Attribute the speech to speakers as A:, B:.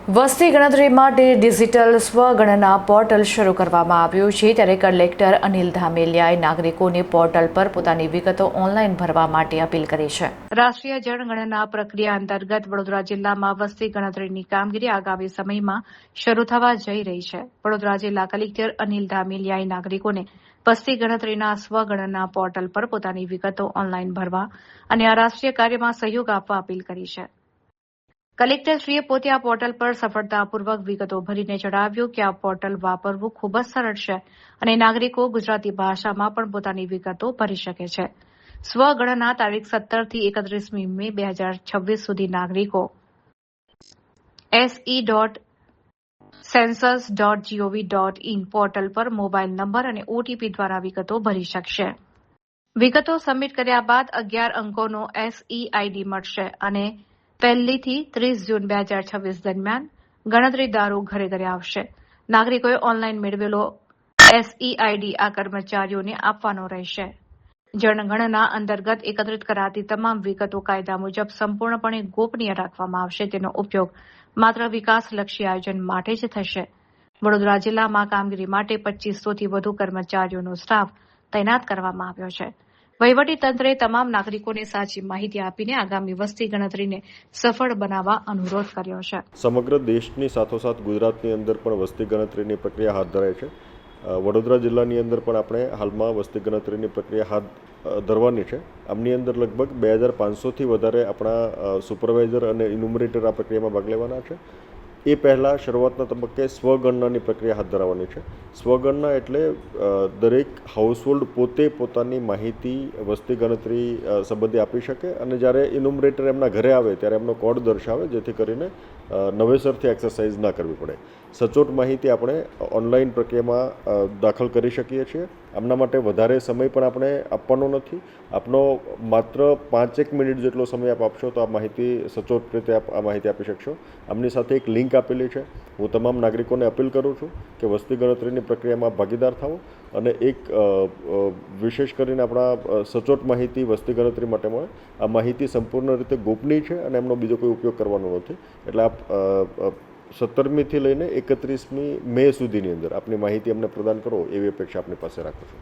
A: વસ્તી ગણતરી માટે ડિજિટલ સ્વગણના પોર્ટલ શરૂ કરવામાં આવ્યું છે, ત્યારે કલેક્ટર અનિલ ધામેલિયાએ નાગરિકોને પોર્ટલ પર પોતાની વિગતો ઓનલાઈન ભરવા માટે અપીલ કરી છે. રાષ્ટ્રીય જનગણના પ્રક્રિયા અંતર્ગત વડોદરા જિલ્લામાં વસ્તી ગણતરીની કામગીરી આગામી સમયમાં શરૂ થવા જઈ રહી છે. વડોદરા જિલ્લા કલેક્ટર અનિલ ધામેલિયાએ નાગરિકોને વસ્તી ગણતરીના સ્વગણના પોર્ટલ પર પોતાની વિગતો ઓનલાઈન ભરવા અને આ રાષ્ટ્રીય કાર્યમાં સહયોગ આપવા અપીલ કરી છે. કલેક્ટરશ્રીએ પોતે આ પોર્ટલ પર સફળતાપૂર્વક વિગતો ભરીને જણાવ્યું કે આ પોર્ટલ વાપરવું ખૂબ જ સરળ છે અને નાગરિકો ગુજરાતી ભાષામાં પણ પોતાની વિગતો ભરી શકે છે. સ્વગણના તારીખ 17 થી 31મી મે 2026 સુધી નાગરિકો se.census.gov.in પોર્ટલ પર મોબાઈલ નંબર અને ઓટીપી દ્વારા વિગતો ભરી શકશે. વિગતો સબમિટ કર્યા બાદ 11 અંકોનો SEID મળશે અને 1 થી 30 જૂન 2026 દરમિયાન ગણતરીદારો ઘરે ઘરે આવશે. નાગરિકોએ ઓનલાઈન મેળવેલો SEID આ કર્મચારીઓને આપવાનો રહેશે. જનગણના અંતર્ગત એકત્રિત કરાતી તમામ વિગતો કાયદા મુજબ સંપૂર્ણપણે ગોપનીય રાખવામાં આવશે. તેનો ઉપયોગ માત્ર વિકાસલક્ષી આયોજન માટે જ થશે. વડોદરા જિલ્લામાં કામગીરી માટે 2500થી વધુ કર્મચારીઓનો સ્ટાફ તૈનાત કરવામાં આવ્યો છે. વહીવટીતંત્રે તમામ નાગરિકોને સાચી માહિતી આપીને આગામી વસ્તી ગણતરીને સફળ બનાવવા અનુરોધ કર્યો છે.
B: સમગ્ર દેશની સાથોસાથ ગુજરાતની અંદર પણ વસ્તી ગણતરીની પ્રક્રિયા હાથ ધરાય છે. વડોદરા જિલ્લાની અંદર પણ આપણે હાલમાં વસ્તી ગણતરીની પ્રક્રિયા હાથ ધરવાની છે. આમની અંદર લગભગ 2500થી વધારે આપણા સુપરવાઇઝર અને ઇન્યુમરેટર આ પ્રક્રિયામાં ભાગ લેવાના છે. એ પહેલાં શરૂઆતના તબક્કે સ્વગણનાની પ્રક્રિયા હાથ ધરવાની છે. સ્વગણના એટલે દરેક હાઉસહોલ્ડ પોતે પોતાની માહિતી વસ્તી ગણતરી સંબંધે આપી શકે અને જ્યારે ઇન્યુમરેટર એમના ઘરે આવે ત્યારે એમનો કોડ દર્શાવે, જેથી કરીને નવેસરથી એક્સરસાઇઝ ના કરવી પડે. સચોટ માહિતી આપણે ઓનલાઈન પ્રક્રિયામાં દાખલ કરી શકીએ છીએ. આમના માટે વધારે સમય પણ આપણે આપવાનો નથી. આપનો માત્ર 5-1 મિનિટ જેટલો સમય આપ આપશો તો આ માહિતી સચોટ રીતે આપ આ માહિતી આપી શકશો. આમની સાથે એક લિંક આપેલી છે. હું તમામ નાગરિકોને અપીલ કરું છું કે વસ્તી ગણતરીની પ્રક્રિયામાં ભાગીદાર થાઓ અને એક વિશેષ કરીને આપણા સચોટ માહિતી વસ્તી ગણતરી માટે મળે. આ માહિતી સંપૂર્ણ રીતે ગોપનીય છે અને એમનો બીજો કોઈ ઉપયોગ કરવાનો નથી. એટલે આપ 17મીથી લઈને 31મી મે સુધીની અંદર આપની માહિતી અમને પ્રદાન કરો એવી અપેક્ષા આપની પાસે રાખું છું.